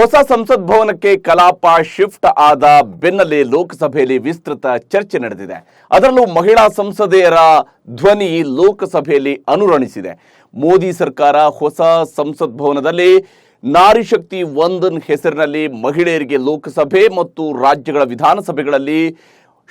ಹೊಸ ಸಂಸತ್ ಭವನಕ್ಕೆ ಕಲಾಪ ಶಿಫ್ಟ್ ಆದ ಬೆನ್ನಲ್ಲೇ ಲೋಕಸಭೆಯಲ್ಲಿ ವಿಸ್ತೃತ ಚರ್ಚೆ ನಡೆದಿದೆ. ಅದರಲ್ಲೂ ಮಹಿಳಾ ಸಂಸದೆಯರ ಧ್ವನಿ ಲೋಕಸಭೆಯಲ್ಲಿ ಅನುರಣಿಸಿದೆ. ಮೋದಿ ಸರ್ಕಾರ ಹೊಸ ಸಂಸತ್ ಭವನದಲ್ಲಿ ನಾರಿ ಶಕ್ತಿ ವಂದನ್ ಹೆಸರಿನಲ್ಲಿ ಮಹಿಳೆಯರಿಗೆ ಲೋಕಸಭೆ ಮತ್ತು ರಾಜ್ಯಗಳ ವಿಧಾನಸಭೆಗಳಲ್ಲಿ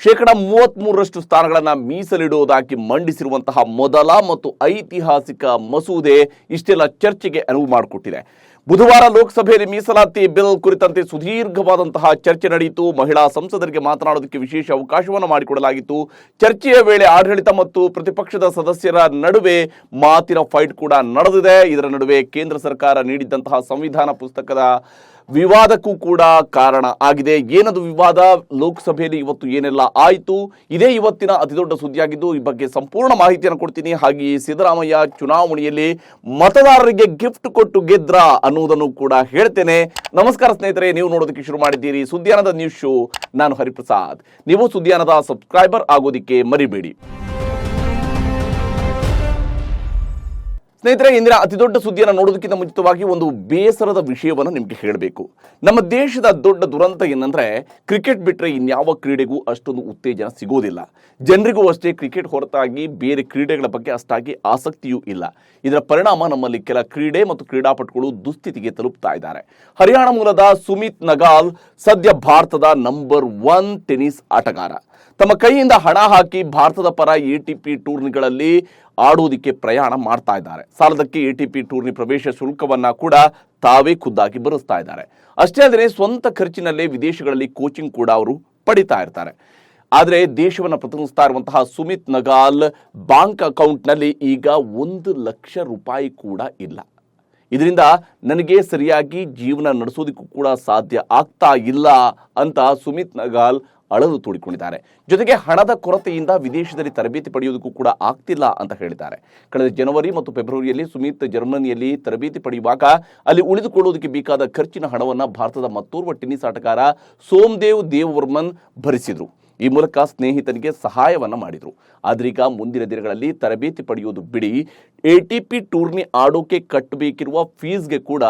33% ಸ್ಥಾನಗಳನ್ನು ಮೀಸಲಿಡುವುದಾಗಿ ಮಂಡಿಸಿರುವಂತಹ ಮೊದಲ ಮತ್ತು ಐತಿಹಾಸಿಕ ಮಸೂದೆ ಇಷ್ಟೆಲ್ಲ ಚರ್ಚೆಗೆ ಅನುವು ಮಾಡಿಕೊಟ್ಟಿದೆ. ಬುಧವಾರ ಲೋಕಸಭೆಯಲ್ಲಿ ಮೀಸಲಾತಿ ಬಿಲ್ ಕುರಿತಂತೆ ಸುದೀರ್ಘವಾದಂತಹ ಚರ್ಚೆ ನಡೆಯಿತು. ಮಹಿಳಾ ಸಂಸದರಿಗೆ ಮಾತನಾಡೋದಕ್ಕೆ ವಿಶೇಷ ಅವಕಾಶವನ್ನು ಮಾಡಿಕೊಡಲಾಗಿತ್ತು. ಚರ್ಚೆಯ ವೇಳೆ ಆಡಳಿತ ಮತ್ತು ಪ್ರತಿಪಕ್ಷದ ಸದಸ್ಯರ ನಡುವೆ ಮಾತಿನ ಫೈಟ್ ಕೂಡ ನಡೆದಿದೆ. ಇದರ ನಡುವೆ ಕೇಂದ್ರ ಸರ್ಕಾರ ನೀಡಿದಂತಹ ಸಂವಿಧಾನ ಪುಸ್ತಕದ ವಿವಾದಕ್ಕೂ ಕೂಡ ಕಾರಣ ಆಗಿದೆ. ಏನದು ವಿವಾದ, ಲೋಕಸಭೆಯಲ್ಲಿ ಇವತ್ತು ಏನೆಲ್ಲ ಆಯಿತು, ಇದೇ ಇವತ್ತಿನ ಅತಿದೊಡ್ಡ ಸುದ್ದಿಯಾಗಿದ್ದು ಈ ಬಗ್ಗೆ ಸಂಪೂರ್ಣ ಮಾಹಿತಿಯನ್ನು ಕೊಡ್ತೀನಿ. ಹಾಗೆಯೇ ಸಿದ್ದರಾಮಯ್ಯ ಚುನಾವಣೆಯಲ್ಲಿ ಮತದಾರರಿಗೆ ಗಿಫ್ಟ್ ಕೊಟ್ಟು ಗೆದ್ರ ಅನ್ನುವುದನ್ನು ಕೂಡ ಹೇಳ್ತೇನೆ. ನಮಸ್ಕಾರ ಸ್ನೇಹಿತರೆ, ನೀವು ನೋಡೋದಕ್ಕೆ ಶುರು ಮಾಡಿದ್ದೀರಿ ಸುದ್ದಿಯಾನದ ನ್ಯೂಸ್ ಶೋ. ನಾನು ಹರಿಪ್ರಸಾದ್. ನೀವು ಸುದ್ದಿಯಾನದ ಸಬ್ಸ್ಕ್ರೈಬರ್ ಆಗೋದಿಕ್ಕೆ ಮರಿಬೇಡಿ. ಸ್ನೇಹಿತರೆ, ಇಂದಿನ ಅತಿದೊಡ್ಡ ಸುದ್ದಿಯನ್ನು ನೋಡೋದಕ್ಕಿಂತ ಮುಂಚಿತವಾಗಿ ಒಂದು ಬೇಸರದ ವಿಷಯವನ್ನು ನಿಮಗೆ ಹೇಳಬೇಕು. ನಮ್ಮ ದೇಶದ ದೊಡ್ಡ ದುರಂತ ಏನಂದ್ರೆ, ಕ್ರಿಕೆಟ್ ಬಿಟ್ಟರೆ ಇನ್ಯಾವ ಕ್ರೀಡೆಗೂ ಅಷ್ಟೊಂದು ಉತ್ತೇಜನ ಸಿಗೋದಿಲ್ಲ. ಜನರಿಗೂ ಅಷ್ಟೇ ಕ್ರಿಕೆಟ್ ಹೊರತಾಗಿ ಬೇರೆ ಕ್ರೀಡೆಗಳ ಬಗ್ಗೆ ಅಷ್ಟಾಗಿ ಆಸಕ್ತಿಯೂ ಇಲ್ಲ. ಇದರ ಪರಿಣಾಮ ನಮ್ಮಲ್ಲಿ ಕೆಲ ಕ್ರೀಡೆ ಮತ್ತು ಕ್ರೀಡಾಪಟುಗಳು ದುಸ್ಥಿತಿಗೆ ತಲುಪ್ತಾ ಇದ್ದಾರೆ. ಹರಿಯಾಣ ಮೂಲದ ಸುಮಿತ್ ನಗಾಲ್ ಸದ್ಯ ಭಾರತದ ನಂಬರ್ 1 ಟೆನ್ನಿಸ್ ಆಟಗಾರ. ತಮ್ಮ ಕೈಯಿಂದ ಹಣ ಹಾಕಿ ಭಾರತದ ಪರ ATP ಟೂರ್ನಿಗಳಲ್ಲಿ ಆಡುವುದಕ್ಕೆ ಪ್ರಯಾಣ ಮಾಡ್ತಾ ಇದ್ದಾರೆ. ಸಾಲದಕ್ಕೆ ATP ಟೂರ್ನಿ ಪ್ರವೇಶ ಶುಲ್ಕವನ್ನ ಕೂಡ ತಾವೇ ಖುದ್ದಾಗಿ ಭರಿಸ್ತಾ ಇದ್ದಾರೆ. ಅಷ್ಟೇ ಅಲ್ಲದೆ ಸ್ವಂತ ಖರ್ಚಿನಲ್ಲೇ ವಿದೇಶಗಳಲ್ಲಿ ಕೋಚಿಂಗ್ ಕೂಡ ಅವರು ಪಡಿತಾ ಇರ್ತಾರೆ. ಆದರೆ ದೇಶವನ್ನು ಪ್ರತಿನಿಧಿಸ್ತಾ ಇರುವಂತಹ ಸುಮಿತ್ ನಗಾಲ್ ಬ್ಯಾಂಕ್ ಅಕೌಂಟ್ನಲ್ಲಿ ಈಗ 1 ಲಕ್ಷ ರೂಪಾಯಿ ಕೂಡ ಇಲ್ಲ. ಇದರಿಂದ ನನಗೆ ಸರಿಯಾಗಿ ಜೀವನ ನಡೆಸೋದಕ್ಕೂ ಕೂಡ ಸಾಧ್ಯ ಆಗ್ತಾ ಇಲ್ಲ ಅಂತ ಸುಮಿತ್ ನಗಾಲ್ ಅಳಲು ತೋಡಿಕೊಂಡಿದ್ದಾರೆ. ಜೊತೆಗೆ ಹಣದ ಕೊರತೆಯಿಂದ ವಿದೇಶದಲ್ಲಿ ತರಬೇತಿ ಪಡೆಯುವುದಕ್ಕೂ ಕೂಡ ಆಗ್ತಿಲ್ಲ ಅಂತ ಹೇಳಿದ್ದಾರೆ. ಕಳೆದ ಜನವರಿ ಮತ್ತು ಫೆಬ್ರವರಿಯಲ್ಲಿ ಸುಮಿತ್ ಜರ್ಮನಿಯಲ್ಲಿ ತರಬೇತಿ ಪಡೆಯುವಾಗ ಅಲ್ಲಿ ಉಳಿದುಕೊಳ್ಳುವುದಕ್ಕೆ ಬೇಕಾದ ಖರ್ಚಿನ ಹಣವನ್ನು ಭಾರತದ ಮತ್ತೋರ್ವ ಟೆನ್ನಿಸ್ ಆಟಗಾರ ಸೋಮದೇವ್ ದೇವವರ್ಮನ್ ಭರಿಸಿದ್ರು. ಈ ಮೂಲಕ ಸ್ನೇಹಿತನಿಗೆ ಸಹಾಯವನ್ನ ಮಾಡಿದ್ರು. ಆದ್ರೀಗ ಮುಂದಿನ ದಿನಗಳಲ್ಲಿ ತರಬೇತಿ ಪಡೆಯುವುದು ಬಿಡಿ, ATP ಟೂರ್ನಿ ಆಡೋಕೆ ಕಟ್ಟಬೇಕಿರುವ ಫೀಸ್ಗೆ ಕೂಡ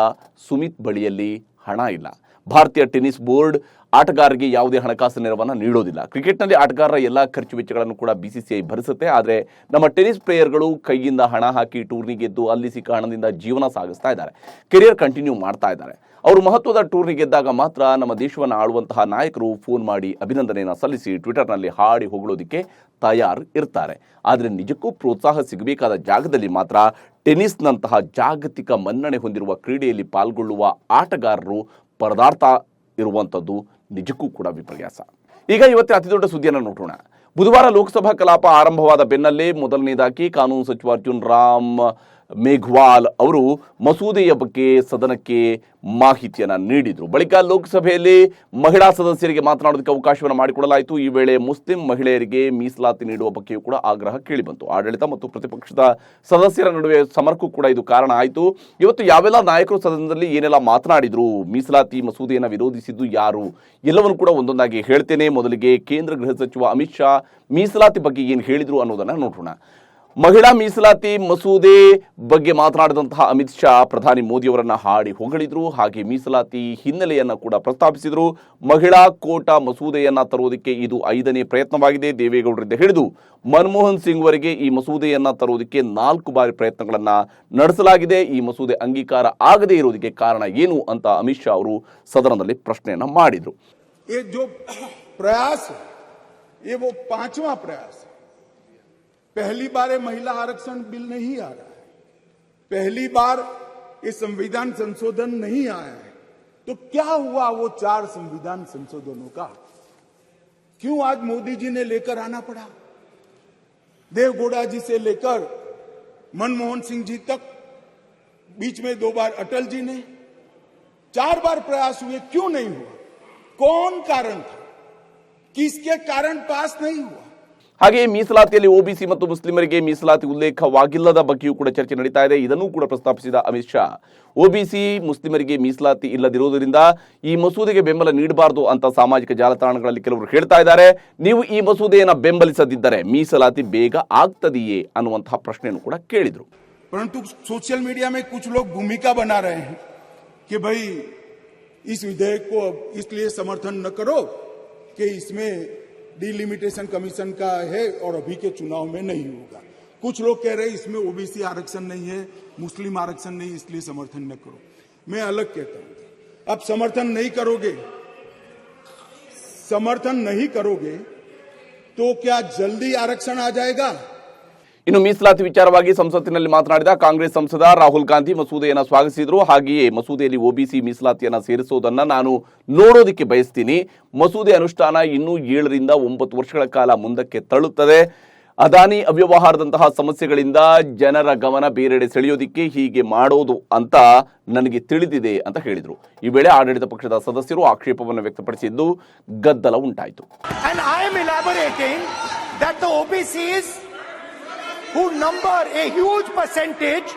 ಸುಮಿತ್ ಬಳಿಯಲ್ಲಿ ಹಣ ಇಲ್ಲ. ಭಾರತೀಯ ಟೆನ್ನಿಸ್ ಬೋರ್ಡ್ ಆಟಗಾರರಿಗೆ ಯಾವುದೇ ಹಣಕಾಸು ನೆರವನ್ನು ನೀಡೋದಿಲ್ಲ. ಕ್ರಿಕೆಟ್ನಲ್ಲಿ ಆಟಗಾರರ ಎಲ್ಲ ಖರ್ಚು ವೆಚ್ಚಗಳನ್ನು ಕೂಡ BCCI ಭರಿಸುತ್ತೆ. ಆದರೆ ನಮ್ಮ ಟೆನ್ನಿಸ್ ಪ್ಲೇಯರ್ಗಳು ಕೈಯಿಂದ ಹಣ ಹಾಕಿ ಟೂರ್ನಿ ಗೆದ್ದು ಅಲ್ಲಿ ಸಿಕ್ಕ ಹಣದಿಂದ ಜೀವನ ಸಾಗಿಸ್ತಾ ಇದ್ದಾರೆ, ಕೆರಿಯರ್ ಕಂಟಿನ್ಯೂ ಮಾಡ್ತಾ ಇದ್ದಾರೆ. ಅವರು ಮಹತ್ವದ ಟೂರ್ನಿ ಗೆದ್ದಾಗ ಮಾತ್ರ ನಮ್ಮ ದೇಶವನ್ನು ಆಳುವಂತಹ ನಾಯಕರು ಫೋನ್ ಮಾಡಿ ಅಭಿನಂದನೆಯನ್ನು ಸಲ್ಲಿಸಿ ಟ್ವಿಟರ್ನಲ್ಲಿ ಹಾಡಿ ಹೊಗಳೋದಕ್ಕೆ ತಯಾರು ಇರ್ತಾರೆ. ಆದರೆ ನಿಜಕ್ಕೂ ಪ್ರೋತ್ಸಾಹ ಸಿಗಬೇಕಾದ ಜಾಗದಲ್ಲಿ ಮಾತ್ರ ಟೆನ್ನಿಸ್ನಂತಹ ಜಾಗತಿಕ ಮನ್ನಣೆ ಹೊಂದಿರುವ ಕ್ರೀಡೆಯಲ್ಲಿ ಪಾಲ್ಗೊಳ್ಳುವ ಆಟಗಾರರು ಪರದಾಡ್ತಾ ಇರುವಂಥದ್ದು ನಿಜಕ್ಕೂ ಕೂಡ ವಿಪರ್ಯಾಸ. ಈಗ ಇವತ್ತಿನ ಅತಿದೊಡ್ಡ ಸುದ್ದಿಯನ್ನು ನೋಡೋಣ. ಬುಧವಾರ ಲೋಕಸಭಾ ಕಲಾಪ ಆರಂಭವಾದ ಬೆನ್ನಲ್ಲೇ ಮೊದಲನೇದಾಗಿ ಕಾನೂನು ಸಚಿವ ಅರ್ಜುನ್ ರಾಮ್ ಮೇಘ್ವಾಲ್ ಅವರು ಮಸೂದೆಯ ಬಗ್ಗೆ ಸದನಕ್ಕೆ ಮಾಹಿತಿಯನ್ನು ನೀಡಿದರು. ಬಳಿಕ ಲೋಕಸಭೆಯಲ್ಲಿ ಮಹಿಳಾ ಸದಸ್ಯರಿಗೆ ಮಾತನಾಡೋದಕ್ಕೆ ಅವಕಾಶವನ್ನು ಮಾಡಿಕೊಡಲಾಯಿತು. ಈ ವೇಳೆ ಮುಸ್ಲಿಂ ಮಹಿಳೆಯರಿಗೆ ಮೀಸಲಾತಿ ನೀಡುವ ಬಗ್ಗೆಯೂ ಕೂಡ ಆಗ್ರಹ ಕೇಳಿಬಂತು. ಆಡಳಿತ ಮತ್ತು ಪ್ರತಿಪಕ್ಷದ ಸದಸ್ಯರ ನಡುವೆ ಸಮರಕ್ಕೂ ಕೂಡ ಇದು ಕಾರಣ ಆಯಿತು. ಇವತ್ತು ಯಾವೆಲ್ಲ ನಾಯಕರು ಸದನದಲ್ಲಿ ಏನೆಲ್ಲ ಮಾತನಾಡಿದ್ರು, ಮೀಸಲಾತಿ ಮಸೂದೆಯನ್ನು ವಿರೋಧಿಸಿದ್ದು ಯಾರು, ಎಲ್ಲವನ್ನು ಕೂಡ ಒಂದೊಂದಾಗಿ ಹೇಳ್ತೇನೆ. ಮೊದಲಿಗೆ ಕೇಂದ್ರ ಗೃಹ ಸಚಿವ ಅಮಿತ್ ಶಾ ಮೀಸಲಾತಿ ಬಗ್ಗೆ ಏನು ಹೇಳಿದ್ರು ಅನ್ನೋದನ್ನು ನೋಡೋಣ. ಮಹಿಳಾ ಮೀಸಲಾತಿ ಮಸೂದೆ ಬಗ್ಗೆ ಮಾತನಾಡಿದಂತಹ ಅಮಿತ್ ಶಾ ಪ್ರಧಾನಿ ಮೋದಿಯವರನ್ನ ಹಾಡಿ ಹೊಗಳಿದ್ರು. ಹಾಗೆ ಮೀಸಲಾತಿ ಹಿನ್ನೆಲೆಯನ್ನ ಕೂಡ ಪ್ರಸ್ತಾಪಿಸಿದ್ರು. ಮಹಿಳಾ ಕೋಟಾ ಮಸೂದೆಯನ್ನ ತರುವುದಕ್ಕೆ ಇದು 5ನೇ ಪ್ರಯತ್ನವಾಗಿದೆ. ದೇವೇಗೌಡರಿಂದ ಹಿಡಿದು ಮನಮೋಹನ್ ಸಿಂಗ್ ವರೆಗೆ ಈ ಮಸೂದೆಯನ್ನ ತರುವುದಕ್ಕೆ 4 ಬಾರಿ ಪ್ರಯತ್ನಗಳನ್ನ ನಡೆಸಲಾಗಿದೆ. ಈ ಮಸೂದೆ ಅಂಗೀಕಾರ ಆಗದೇ ಇರುವುದಕ್ಕೆ ಕಾರಣ ಏನು ಅಂತ ಅಮಿತ್ ಶಾ ಅವರು ಸದನದಲ್ಲಿ ಪ್ರಶ್ನೆಯನ್ನ ಮಾಡಿದ್ರು. पहली बार महिला आरक्षण बिल नहीं आ रहा है, पहली बार ये संविधान संशोधन नहीं आया है. तो क्या हुआ वो 4 संविधान संशोधनों का? क्यों आज मोदी जी ने लेकर आना पड़ा? देवगौड़ा जी से लेकर मनमोहन सिंह जी तक, बीच में 2 बार अटल जी ने, 4 बार प्रयास हुए, क्यों नहीं हुआ? कौन कारण था? किसके कारण पास नहीं हुआ? ಹಾಗೆಯೇ ಮೀಸಲಾತಿಯಲ್ಲಿ OBC ಮತ್ತು ಮುಸ್ಲಿಮರಿಗೆ ಮೀಸಲಾತಿ ಉಲ್ಲೇಖವಾಗಿಲ್ಲದ ಬಗ್ಗೆಯೂ ಕೂಡ ಚರ್ಚೆ ನಡೀತಾ ಇದೆ. ಇದನ್ನು ಕೂಡ ಪ್ರಸ್ತಾಪಿಸಿದ ಅಮಿತ್ ಶಾ OBC ಮುಸ್ಲಿಮರಿಗೆ ಮೀಸಲಾತಿ ಇಲ್ಲದಿರುವುದರಿಂದ ಈ ಮಸೂದೆಗೆ ಬೆಂಬಲ ನೀಡಬಾರದು ಅಂತ ಸಾಮಾಜಿಕ ಜಾಲತಾಣಗಳಲ್ಲಿ ಕೆಲವರು ಹೇಳ್ತಾ ಇದ್ದಾರೆ. ನೀವು ಈ ಮಸೂದೆಯನ್ನು ಬೆಂಬಲಿಸದಿದ್ದರೆ ಮೀಸಲಾತಿ ಬೇಗ ಆಗ್ತದೆಯೇ ಅನ್ನುವಂತಹ ಪ್ರಶ್ನೆಯನ್ನು ಕೂಡ ಕೇಳಿದ್ರು. परंतु सोशल मीडिया में कुछ लोग भूमिका बना रहे हैं कि भाई इस विधेयक को इसलिए समर्थन न करो कि इसमें डिलिमिटेशन कमीशन का है और अभी के चुनाव में नहीं होगा। कुछ लोग कह रहे हैं इसमें ओबीसी आरक्षण नहीं है, मुस्लिम आरक्षण नहीं, इसलिए समर्थन न करो। मैं अलग कहता हूं, अब समर्थन नहीं करोगे तो क्या जल्दी आरक्षण आ जाएगा? ಇನ್ನು ಮೀಸಲಾತಿ ವಿಚಾರವಾಗಿ ಸಂಸತ್ತಿನಲ್ಲಿ ಮಾತನಾಡಿದ ಕಾಂಗ್ರೆಸ್ ಸಂಸದ ರಾಹುಲ್ ಗಾಂಧಿ ಮಸೂದೆಯನ್ನು ಸ್ವಾಗತಿಸಿದರು. ಹಾಗೆಯೇ ಮಸೂದೆಯಲ್ಲಿ ಒಬಿಸಿ ಮೀಸಲಾತಿಯನ್ನು ಸೇರಿಸುವುದನ್ನು ನಾನು ನೋಡೋದಕ್ಕೆ ಬಯಸ್ತೀನಿ. ಮಸೂದೆ ಅನುಷ್ಠಾನ ಇನ್ನೂ 7 ರಿಂದ 9 ವರ್ಷಗಳ ಕಾಲ ಮುಂದಕ್ಕೆ ತಳ್ಳುತ್ತದೆ. ಅದಾನಿ ಅವ್ಯವಹಾರದಂತಹ ಸಮಸ್ಯೆಗಳಿಂದ ಜನರ ಗಮನ ಬೇರೆಡೆ ಸೆಳೆಯೋದಿಕ್ಕೆ ಹೀಗೆ ಮಾಡೋದು ಅಂತ ನನಗೆ ತಿಳಿದಿದೆ ಅಂತ ಹೇಳಿದರು. ಈ ವೇಳೆ ಆಡಳಿತ ಪಕ್ಷದ ಸದಸ್ಯರು ಆಕ್ಷೇಪವನ್ನು ವ್ಯಕ್ತಪಡಿಸಿದ್ದು ಗದ್ದಲ ಉಂಟಾಯಿತು. who number a huge percentage,